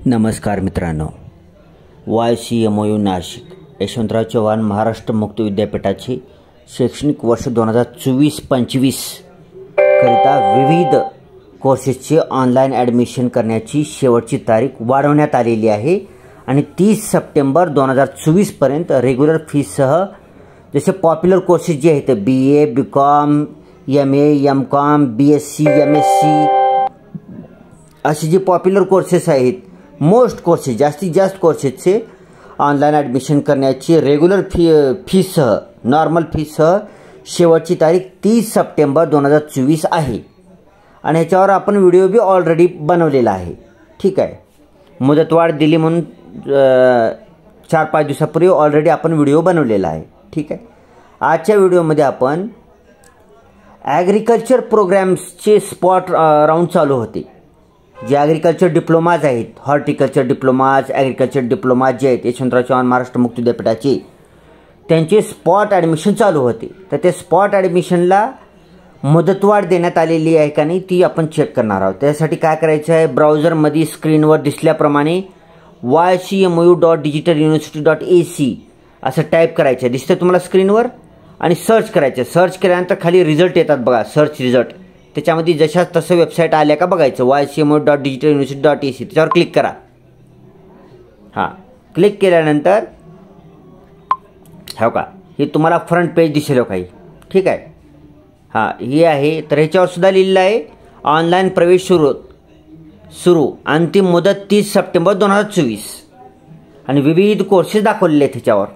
नमस्कार मित्रांनो, YCMOU नाशिक यशवंतराव चव्हाण महाराष्ट्र मुक्त विद्यापीठाचे शैक्षणिक वर्ष 2024-25 करिता विविध कोर्सेसचे ऑनलाईन ॲडमिशन करण्याची शेवटची तारीख वाढवण्यात आलेली आहे आणि 30 सप्टेंबर 2024 पर्यंत रेग्युलर फीससह जसे पॉप्युलर कोर्सेस जे आहेत BA, BCom, MA, MCom, BSc, MSc असे जे पॉप्युलर कोर्सेस आहेत, मोस्ट कोर्सेस जास्तीत जास्त कोर्सेसचे ऑनलाईन ॲडमिशन करण्याची रेग्युलर फीससह नॉर्मल फीससह शेवटची तारीख 30 सप्टेंबर 2024 आहे आणि ह्याच्यावर आपण व्हिडिओ बी ऑलरेडी बनवलेला आहे. ठीक आहे, मुदतवाढ दिली म्हणून 4-5 दिवसापूर्वी ऑलरेडी आपण व्हिडिओ बनवलेला आहे. ठीक आहे, आजच्या व्हिडिओमध्ये आपण ॲग्रिकल्चर प्रोग्रॅम्सचे स्पॉट राऊंड चालू होते. जे ॲग्रिकल्चर डिप्लोमाज आहेत, हॉर्टिकल्चर डिप्लोमाज, ॲग्रिकल्चर डिप्लोमाज जे आहेत यशवंतराव चव्हाण महाराष्ट्र मुक्त विद्यापीठाचे, त्यांचे स्पॉट ॲडमिशन चालू होते. तर ते स्पॉट ॲडमिशनला मुदतवाढ देण्यात आलेली आहे का नाही ती आपण चेक करणार आहोत. त्यासाठी काय करायचं आहे, ब्राउझरमध्ये स्क्रीनवर दिसल्याप्रमाणे YCMOU.digitaluniversity.ac असं टाईप करायचं आहे. दिसतं तुम्हाला स्क्रीनवर आणि सर्च करायचं. सर्च केल्यानंतर खाली रिझल्ट येतात बघा, सर्च रिझल्ट. त्याच्यामध्ये जशा तसं वेबसाईट आल्या का बघायचं, YCMOU.digitaluniversity.ac त्याच्यावर क्लिक करा. हां, क्लिक केल्यानंतर हो का हे तुम्हाला फ्रंट पेज दिसेल हो काही. ठीक आहे, हां हे आहे. तर ह्याच्यावर सुद्धा लिहिलेलं आहे ऑनलाईन प्रवेश सुरू अंतिम मुदत 30 सप्टेंबर 2024 आणि विविध कोर्सेस दाखवलेले आहेत ह्याच्यावर.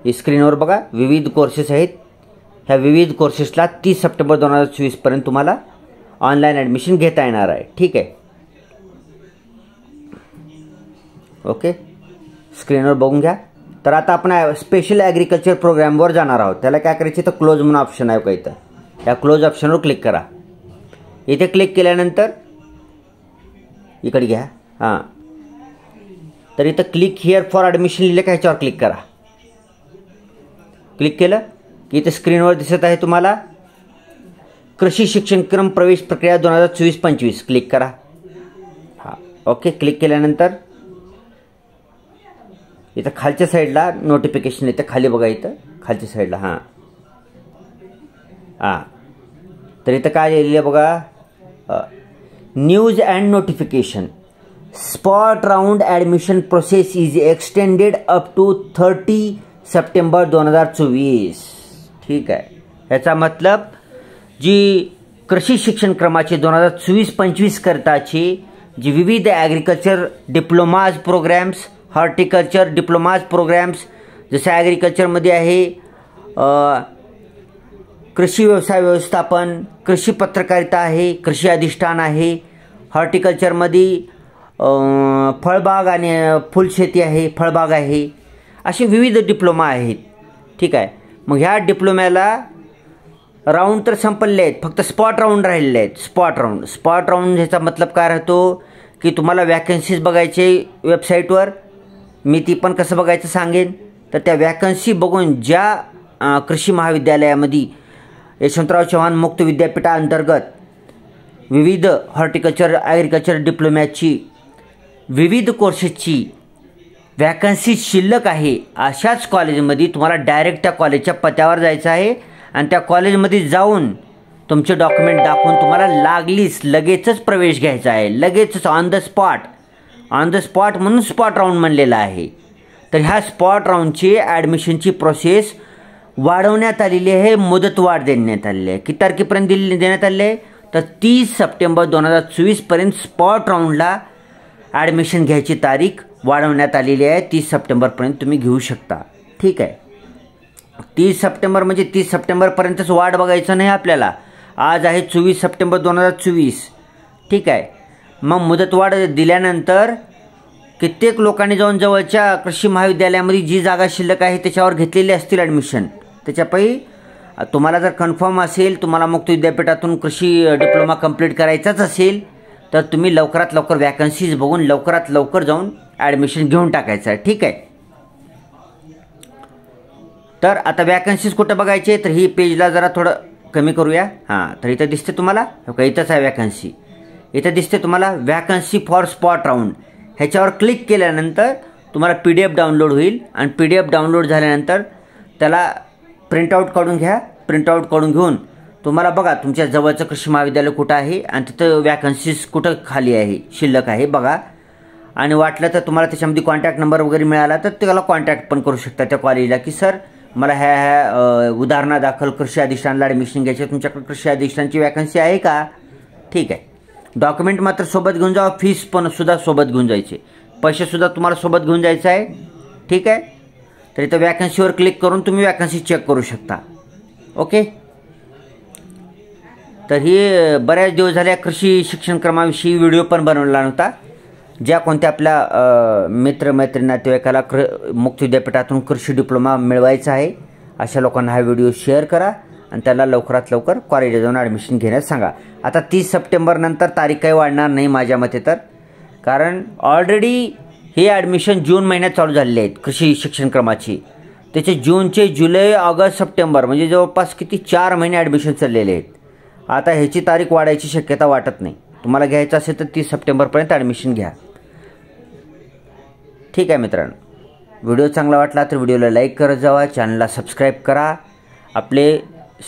हे स्क्रीनवर बघा विविध कोर्सेस आहेत. ह्या विविध कोर्सेसला 30 सप्टेंबर 2024 पर्यंत तुम्हाला ऑनलाईन ॲडमिशन घेता येणार आहे. ठीक आहे, ओके, स्क्रीनवर बघून घ्या. तर आता आपण स्पेशल ॲग्रिकल्चर प्रोग्रामवर जाणार आहोत. त्याला काय करायचे तर क्लोज म्हणून ऑप्शन आहे का इथं, या क्लोज ऑप्शनवर क्लिक करा. इथे क्लिक केल्यानंतर इकडे घ्या. हां, तर इथं क्लिक हिअर फॉर ॲडमिशन लिहिलं का ह्याच्यावर क्लिक करा. क्लिक केलं की इथे स्क्रीनवर दिसत आहे तुम्हाला कृषी शिक्षणक्रम प्रवेश प्रक्रिया 2024-25 क्लिक करा. हां, ओके, क्लिक केल्यानंतर इथं खालच्या साईडला नोटिफिकेशन येतं, खाली बघा इथं खालच्या साईडला. हां हां, तर इथं काय लिहिलं आहे बघा, news and notification spot round admission process is extended up to 30 September 2024. ठीक आहे, ह्याचा मतलब जी कृषी शिक्षण क्रमाचे 2024-25 करताचे जी विविध agriculture diplomas programmes, horticulture diplomas programmes, जसं ॲग्रिकल्चरमध्ये आहे कृषी व्यवसाय व्यवस्थापन, कृषी पत्रकारिता आहे, कृषी अधिष्ठान आहे. हॉर्टिकल्चरमध्ये फळबाग आणि फुलशेती आहे, फळबाग आहे, असे विविध डिप्लोमा आहेत. ठीक आहे, मग ह्या डिप्लोम्याला राऊंड तर संपलेले आहेत, फक्त स्पॉट राऊंड राहिलेले आहेत. स्पॉट राऊंड ह्याचा मतलब काय राहतो की तुम्हाला वॅकन्सीज बघायचे वेबसाईटवर. मी ती पण कसं बघायचं सांगेन. तर त्या वॅकन्सी बघून ज्या कृषी महाविद्यालयामध्ये यशवंतराव चव्हाण मुक्त विद्यापीठाअंतर्गत विविध हॉर्टिकल्चर ॲग्रिकल्चर डिप्लोम्याची विविध कोर्सेसची वॅकन्सी शिल्लक आहे, अशाच कॉलेजमध्ये तुम्हाला डायरेक्ट त्या कॉलेजच्या पत्त्यावर जायचं आहे आणि त्या कॉलेजमध्ये जाऊन तुमचे डॉक्युमेंट दाखवून तुम्हाला लगेचच प्रवेश घ्यायचा आहे. लगेचच ऑन द स्पॉट म्हणून स्पॉट राऊंड म्हणलेला आहे. तर ह्या स्पॉट राऊंडची ॲडमिशनची प्रोसेस वाढवण्यात आलेली आहे, मुदतवाढ देण्यात आलेली आहे. किती तारखेपर्यंत देण्यात आले आहे तर 30 सप्टेंबर 2024 पर्यंत स्पॉट राऊंडला ॲडमिशन घ्यायची तारीख वाढवण्यात आलेली आहे. 30 सप्टेंबरपर्यंत तुम्ही घेऊ शकता. ठीक आहे, 30 सप्टेंबर म्हणजे 30 सप्टेंबरपर्यंतच वाट बघायचं नाही आपल्याला. आज आहे 24 सप्टेंबर 2024. ठीक आहे, मग मुदतवाढ दिल्यानंतर कित्येक लोकांनी जाऊन जवळच्या कृषी महाविद्यालयामध्ये जी जागा शिल्लक आहे त्याच्यावर घेतलेली असतील ॲडमिशन. त्याच्यापैकी तुम्हाला जर कन्फर्म असेल, तुम्हाला मुक्त विद्यापीठातून कृषी डिप्लोमा कंप्लीट करायचाच असेल तर तुम्ही लवकरात लवकर वॅकन्सीज बघून लवकरात लवकर जाऊन ॲडमिशन घेऊन टाकायचं आहे. ठीक आहे, तर आता वॅकन्सीज कुठं बघायचे तर ही पेजला जरा थोडं कमी करूया. हां, तर इथं दिसते तुम्हाला, इथंच आहे वॅकन्सी. इथं दिसते तुम्हाला वॅकन्सी फॉर स्पॉट राऊंड, ह्याच्यावर क्लिक केल्यानंतर तुम्हाला PDF डाउनलोड होईल आणि PDF डाउनलोड झाल्यानंतर त्याला प्रिंटआउट काढून घ्या. प्रिंटआउट काढून घेऊन तुम्हाला बघा तुमच्या जवळचं कृषी महाविद्यालय कुठं आहे आणि तिथं वॅकन्सीज कुठं खाली आहे, शिल्लक आहे बघा. आणि वाटलं तर तुम्हाला त्याच्यामध्ये कॉन्टॅक्ट नंबर वगैरे मिळाला तर त्याला कॉन्टॅक्ट पण करू शकता त्या कॉलेजला, की सर मला ह्या उदाहरणादाखल कृषी अधिष्ठानला ॲडमिशन घ्यायची, तुमच्याकडे कृषी अधिष्ठानची वॅकन्सी आहे का? ठीक आहे. डॉक्युमेंट मात्र सोबत घेऊन जावा, फीस पण सुद्धा सोबत घेऊन जायचे, पैसेसुद्धा तुम्हाला सोबत घेऊन जायचं आहे. ठीक आहे. तर इथं वॅकन्सीवर क्लिक करून तुम्ही वॅकन्सी चेक करू शकता. ओके. तर ही बऱ्याच दिवस झाल्या कृषी शिक्षण क्रमाविषयी व्हिडिओ पण बनवला नव्हता. ज्या कोणत्या आपल्या मित्रमैत्रिणी नातेवाईकाला मुक्त विद्यापीठातून कृषी डिप्लोमा मिळवायचा आहे अशा लोकांना हा व्हिडिओ शेअर करा आणि त्याला लवकरात लवकर कॉलेजला जाऊन ॲडमिशन घेण्यास सांगा. आता 30 सप्टेंबरनंतर तारीख काही वाढणार नाही माझ्या मते तर, कारण ऑलरेडी हे ॲडमिशन जून महिन्यात चालू झालेले आहेत कृषी शिक्षण क्रमाची. त्याचे जूनचे जुलै ऑगस्ट सप्टेंबर म्हणजे जवळपास किती 4 महिने ॲडमिशन चाललेले आहेत. आता ह्याची तारीख वाढायची शक्यता वाटत नाही. तुम्हाला घ्यायचं असेल तर 30 सप्टेंबरपर्यंत ॲडमिशन घ्या. ठीक आहे मित्रांनो, व्हिडिओ चांगला वाटला तर व्हिडिओला लाईक करत जावा, चॅनलला सबस्क्राईब करा. आपले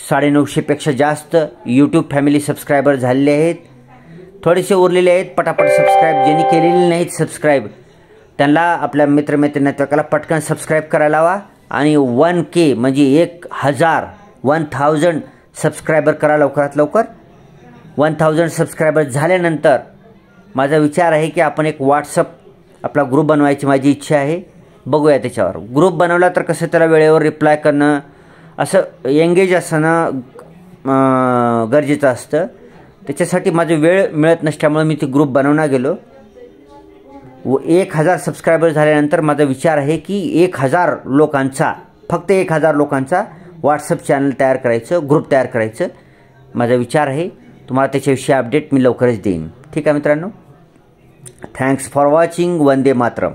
950पेक्षा जास्त यूट्यूब फॅमिली सबस्क्रायबर झालेले आहेत, थोडेसे उरलेले आहेत. पटापट सबस्क्राईब, ज्यांनी केलेली नाहीत सबस्क्राईब त्यांना आपल्या मित्रमैत्रिणीला पटकन सबस्क्राईब करायला हवा आणि 1K म्हणजे 1000 सबस्क्रायबर करा लवकरात लवकर. 1000 सबस्क्रायबर झाल्यानंतर माझा विचार आहे की आपण एक व्हॉट्सअप आपला ग्रुप बनवायची माझी इच्छा आहे. बघूया त्याच्यावर. ग्रुप बनवला तर कसं त्याला वेळेवर रिप्लाय करणं, असं एंगेज असणं गरजेचं असतं. त्याच्यासाठी माझं वेळ मिळत नसल्यामुळे मी ती ग्रुप बनवणार गेलो. 1000 सबस्क्रायबर झाल्यानंतर माझा विचार आहे की 1000 लोकांचा, फक्त 1000 लोकांचा व्हॉट्सअप चॅनल तयार करायचं, ग्रुप तयार करायचं माझा विचार आहे. तुम्हाला त्याच्याविषयी अपडेट मी लवकरच देईन. ठीक आहे मित्रांनो, thanks for watching. Vande Mataram.